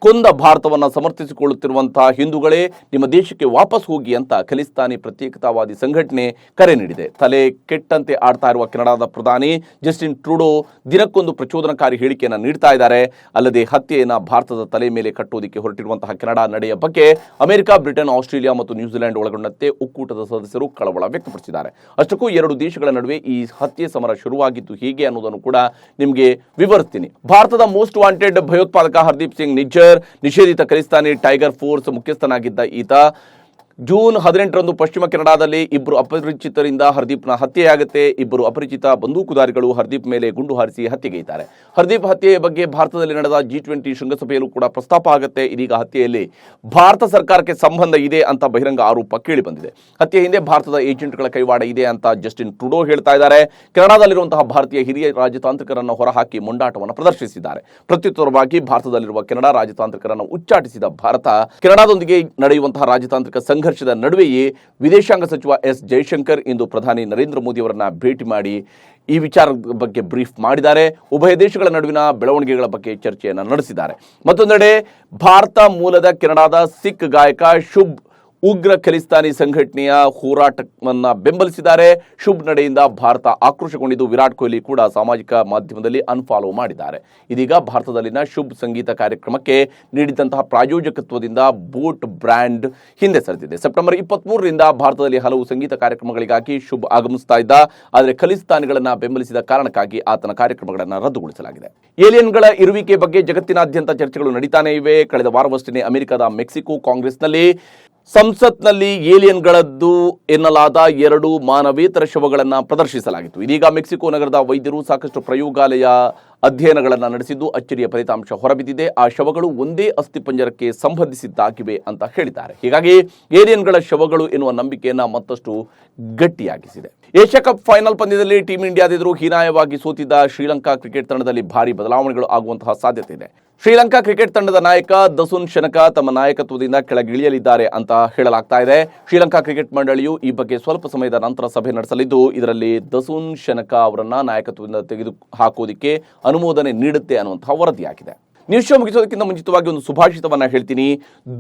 ಕೊಂದ ಭಾರತವನ್ನ ಸಮರ್ಥಿಸಿಕೊಳ್ಳುತ್ತಿರುವಂತಹ ಹಿಂದೂಗಳೇ ನಿಮ್ಮ ದೇಶಕ್ಕೆ ವಾಪಸ್ ಹೋಗಿ ಅಂತ ಖಲಿಸ್ತಾನಿ ಪ್ರತ್ಯೇಕತಾವಾದಿ ಸಂಘಟನೆ ಕರೆ ನೀಡಿದೆ. ತಲೆ ಕೆಟ್ಟಂತೆ ಆಡ್ತಾ ಇರುವ ಕೆನಡಾದ ಪ್ರಧಾನಿ ಜಸ್ಟಿನ್ ಟ್ರೂಡೋ ದಿನಕ್ಕೊಂದು ಪ್ರಚೋದನಕಾರಿ ಹೇಳಿಕೆಯನ್ನು ನೀಡ್ತಾ ಇದ್ದಾರೆ. ಅಲ್ಲದೆ ಹತ್ಯೆಯನ್ನು ಭಾರತದ ತಲೆ ಮೇಲೆ ಕಟ್ಟುವುದಕ್ಕೆ ಹೊರಟಿರುವಂತಹ ಕೆನಡಾ ನಡೆಯ ಬಗ್ಗೆ ಅಮೆರಿಕ, ಬ್ರಿಟನ್, ಆಸ್ಟ್ರೇಲಿಯಾ ಮತ್ತು ನ್ಯೂಜಿಲೆಂಡ್ ಒಳಗೊಂಡಂತೆ ಒಕ್ಕೂಟದ ಸದಸ್ಯರು ಕಳವಳ ವ್ಯಕ್ತಪಡಿಸಿದ್ದಾರೆ. ಅಷ್ಟಕ್ಕೂ 2 ದೇಶಗಳ ನಡುವೆ ಈ ಹತ್ಯೆ ಸಮರ ಶುರುವಾಗಿದ್ದು ಹೇಗೆ ಅನ್ನೋದನ್ನು ಕೂಡ ನಿಮಗೆ ವಿವರಿಸ್ತೀನಿ. ಭಾರತದ ಮೋಸ್ಟ್ ವಾಂಟೆಡ್ ಭಯೋತ್ಪಾದಕ ಹರ್ದೀಪ್ ಸಿಂಗ್ ನಿಜ್ಜರ್ ನಿಷೇಧಿತ ಖಲಿಸ್ತಾನಿ ಟೈಗರ್ ಫೋರ್ಸ್ ಮುಖ್ಯಸ್ಥನಾಗಿದ್ದ ಈತ ಜೂನ್ 18ರಂದು ಪಶ್ಚಿಮ ಕೆನಡಾದಲ್ಲಿ 2 ಅಪರಿಚಿತರಿಂದ ಹರ್ದೀಪ್ನ ಹತ್ಯೆಯಾಗುತ್ತೆ. 2 ಅಪರಿಚಿತ ಬಂದೂಕುದಾರಿಗಳು ಹರ್ದೀಪ್ ಮೇಲೆ ಗುಂಡು ಹಾರಿಸಿ ಹತ್ಯೆಗೈತಾರೆ. ಹರ್ದೀಪ್ ಹತ್ಯೆಯ ಬಗ್ಗೆ ಭಾರತದಲ್ಲಿ ನಡೆದ G20 ಶೃಂಗಸಭೆಯಲ್ಲೂ ಕೂಡ ಪ್ರಸ್ತಾಪ ಆಗುತ್ತೆ. ಇದೀಗ ಹತ್ಯೆಯಲ್ಲಿ ಭಾರತ ಸರ್ಕಾರಕ್ಕೆ ಸಂಬಂಧ ಇದೆ ಅಂತ ಬಹಿರಂಗ ಆರೋಪ ಕೇಳಿ ಬಂದಿದೆ. ಹತ್ಯೆ ಹಿಂದೆ ಭಾರತದ ಏಜೆಂಟ್ಗಳ ಕೈವಾಡ ಇದೆ ಅಂತ ಜಸ್ಟಿನ್ ಟ್ರೂಡೋ ಹೇಳ್ತಾ ಇದ್ದಾರೆ. ಕೆನಡಾದಲ್ಲಿರುವಂತಹ ಭಾರತೀಯ ಹಿರಿಯ ರಾಜತಾಂತ್ರಿಕರನ್ನು ಹೊರಹಾಕಿ ಮೊಂಡಾಟವನ್ನು ಪ್ರದರ್ಶಿಸಿದ್ದಾರೆ. ಪ್ರತ್ಯುತ್ತರವಾಗಿ ಭಾರತದಲ್ಲಿರುವ ಕೆನಡಾ ರಾಜತಾಂತ್ರಿಕರನ್ನು ಉಚ್ಚಾಟಿಸಿದ ಭಾರತ ಕೆನಡಾದೊಂದಿಗೆ ನಡೆಯುವಂತಹ ರಾಜತಾಂತ್ರಿಕ ಸಂಘರ್ಷದ ನಡುವೆಯೇ ವಿದೇಶಾಂಗ ಸಚಿವ ಎಸ್ ಜೈಶಂಕರ್ ಇಂದು ಪ್ರಧಾನಿ ನರೇಂದ್ರ ಮೋದಿ ಅವರನ್ನ ಭೇಟಿ ಮಾಡಿ ಈ ವಿಚಾರದ ಬಗ್ಗೆ ಬ್ರೀಫ್ ಮಾಡಿದ್ದಾರೆ. ಉಭಯ ದೇಶಗಳ ನಡುವಿನ ಬೆಳವಣಿಗೆಗಳ ಬಗ್ಗೆ ಚರ್ಚೆಯನ್ನು ನಡೆಸಿದ್ದಾರೆ. ಮತ್ತೊಂದೆಡೆ ಭಾರತ ಮೂಲದ ಕೆನಡಾದ ಸಿಖ್ ಗಾಯಕ ಶುಭ್ ಉಗ್ರ ಖಲಿಸ್ತಾನಿ ಸಂಘಟನೆಯ ಹೋರಾಟವನ್ನು ಬೆಂಬಲಿಸಿದ್ದಾರೆ. ಶುಭ್ ನಡೆಯಿಂದ ಭಾರತ ಆಕ್ರೋಶಗೊಂಡಿದ್ದು ವಿರಾಟ್ ಕೊಹ್ಲಿ ಕೂಡ ಸಾಮಾಜಿಕ ಮಾಧ್ಯಮದಲ್ಲಿ ಅನ್ಫಾಲೋ ಮಾಡಿದ್ದಾರೆ. ಇದೀಗ ಭಾರತದಲ್ಲಿನ ಶುಭ್ ಸಂಗೀತ ಕಾರ್ಯಕ್ರಮಕ್ಕೆ ನೀಡಿದಂತಹ ಪ್ರಾಯೋಜಕತ್ವದಿಂದ ಬೋಟ್ ಬ್ರ್ಯಾಂಡ್ ಹಿಂದೆ ಸರಿದಿದೆ. ಸೆಪ್ಟೆಂಬರ್ 23ರಿಂದ ಭಾರತದಲ್ಲಿ ಹಲವು ಸಂಗೀತ ಕಾರ್ಯಕ್ರಮಗಳಿಗಾಗಿ ಶುಭ್ ಆಗಮಿಸ್ತಾ ಇದ್ದ. ಆದರೆ ಖಲಿಸ್ತಾನಿಗಳನ್ನ ಬೆಂಬಲಿಸಿದ ಕಾರಣಕ್ಕಾಗಿ ಆತನ ಕಾರ್ಯಕ್ರಮಗಳನ್ನು ರದ್ದುಗೊಳಿಸಲಾಗಿದೆ. ಏಲಿಯನ್ಗಳ ಇರುವಿಕೆ ಬಗ್ಗೆ ಜಗತ್ತಿನಾದ್ಯಂತ ಚರ್ಚೆಗಳು ನಡೀತಾನೆ ಇವೆ. ಕಳೆದ ವಾರವಷ್ಟೇ ಅಮೆರಿಕದ ಮೆಕ್ಸಿಕೋ ಕಾಂಗ್ರೆಸ್ನಲ್ಲಿ ಸಂಸತ್ನಲ್ಲಿ ಏಲಿಯನ್ಗಳದ್ದು ಎನ್ನಲಾದ 2 ಮಾನವೇತರ ಶವಗಳನ್ನು ಪ್ರದರ್ಶಿಸಲಾಗಿತ್ತು. ಇದೀಗ ಮೆಕ್ಸಿಕೋ ನಗರದ ವೈದ್ಯರು ಸಾಕಷ್ಟು ಪ್ರಯೋಗಾಲಯ ಅಧ್ಯಯನಗಳನ್ನು ನಡೆಸಿದ್ದು ಅಚ್ಚರಿಯ ಫಲಿತಾಂಶ ಹೊರಬಿದ್ದಿದೆ. ಆ ಶವಗಳು ಒಂದೇ ಅಸ್ಥಿಪಂಜರಕ್ಕೆ ಸಂಬಂಧಿಸಿದ್ದಾಗಿವೆ ಅಂತ ಹೇಳಿದ್ದಾರೆ. ಹೀಗಾಗಿ ಏಲಿಯನ್ಗಳ ಶವಗಳು ಎನ್ನುವ ನಂಬಿಕೆಯನ್ನ ಮತ್ತಷ್ಟು ಗಟ್ಟಿಯಾಗಿಸಿದೆ. ಏಷ್ಯಾ ಕಪ್ ಫೈನಲ್ ಪಂದ್ಯದಲ್ಲಿ ಟೀಂ ಇಂಡಿಯಾದೆದುರು ಹೀನಾಯವಾಗಿ ಸೋತಿದ್ದ ಶ್ರೀಲಂಕಾ ಕ್ರಿಕೆಟ್ ತಂಡದಲ್ಲಿ ಭಾರಿ ಬದಲಾವಣೆಗಳು ಆಗುವಂತಹ ಸಾಧ್ಯತೆ ಇದೆ. ಶ್ರೀಲಂಕಾ ಕ್ರಿಕೆಟ್ ತಂಡದ ನಾಯಕ ದಸುನ್ ಶನಕ ತಮ್ಮ ನಾಯಕತ್ವದಿಂದ ಕೆಳಗಿಳಿಯಲಿದ್ದಾರೆ ಅಂತ ಹೇಳಲಾಗ್ತಾ ಇದೆ. ಶ್ರೀಲಂಕಾ ಕ್ರಿಕೆಟ್ ಮಂಡಳಿಯು ಈ ಬಗ್ಗೆ ಸ್ವಲ್ಪ ಸಮಯದ ನಂತರ ಸಭೆ ನಡೆಸಲಿದ್ದು, ಇದರಲ್ಲಿ ದಸುನ್ ಶನಕ ಅವರನ್ನ ನಾಯಕತ್ವದಿಂದ ತೆಗೆದು ಹಾಕೋದಿಕ್ಕೆ ಅನುಮೋದನೆ ನೀಡುತ್ತೆ ಅನ್ನುವಂತಹ ವರದಿಯಾಗಿದೆ. ನ್ಯೂಸ್ ಶೋ ಮುಗಿಸೋದಕ್ಕಿಂತ ಮುಂಚಿತವಾಗಿ ಒಂದು ಸುಭಾಷಿತವನ್ನ ಹೇಳ್ತೀನಿ.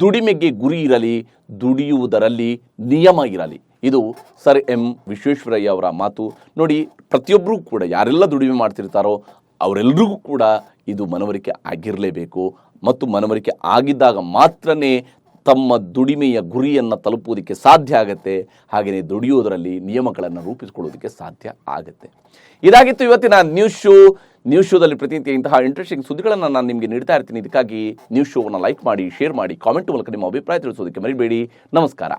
ದುಡಿಮೆಗೆ ಗುರಿ ಇರಲಿ, ದುಡಿಯುವುದರಲ್ಲಿ ನಿಯಮ ಇರಲಿ. ಇದು ಸರ್ ಎಂ ವಿಶ್ವೇಶ್ವರಯ್ಯ ಅವರ ಮಾತು. ನೋಡಿ, ಪ್ರತಿಯೊಬ್ಬರೂ ಕೂಡ ಯಾರೆಲ್ಲ ದುಡಿಮೆ ಮಾಡ್ತಿರ್ತಾರೋ ಅವರೆಲ್ಲರಿಗೂ ಕೂಡ ಇದು ಮನವರಿಕೆ ಆಗಿರಲೇಬೇಕು. ಮತ್ತು ಮನವರಿಕೆ ಆಗಿದ್ದಾಗ ಮಾತ್ರನೇ ತಮ್ಮ ದುಡಿಮೆಯ ಗುರಿಯನ್ನು ತಲುಪುವುದಕ್ಕೆ ಸಾಧ್ಯ ಆಗುತ್ತೆ. ಹಾಗೆಯೇ ದುಡಿಯೋದರಲ್ಲಿ ನಿಯಮಗಳನ್ನು ರೂಪಿಸಿಕೊಳ್ಳೋದಕ್ಕೆ ಸಾಧ್ಯ ಆಗುತ್ತೆ. ಇದಾಗಿತ್ತು ಇವತ್ತಿನ ನ್ಯೂಸ್ ಶೋ. ನ್ಯೂಸ್ ಶೋದಲ್ಲಿ ಪ್ರತಿನಿತ್ಯ ಇಂತಹ ಇಂಟ್ರೆಸ್ಟಿಂಗ್ ಸುದ್ದಿಗಳನ್ನು ನಾನು ನಿಮಗೆ ನೀಡ್ತಾ ಇರ್ತೀನಿ. ಇದಕ್ಕಾಗಿ ನ್ಯೂಸ್ ಶೋವನ್ನು ಲೈಕ್ ಮಾಡಿ, ಶೇರ್ ಮಾಡಿ, ಕಾಮೆಂಟ್ ಮೂಲಕ ನಿಮ್ಮ ಅಭಿಪ್ರಾಯ ತಿಳಿಸೋದಕ್ಕೆ ಮರಿಬೇಡಿ. ನಮಸ್ಕಾರ.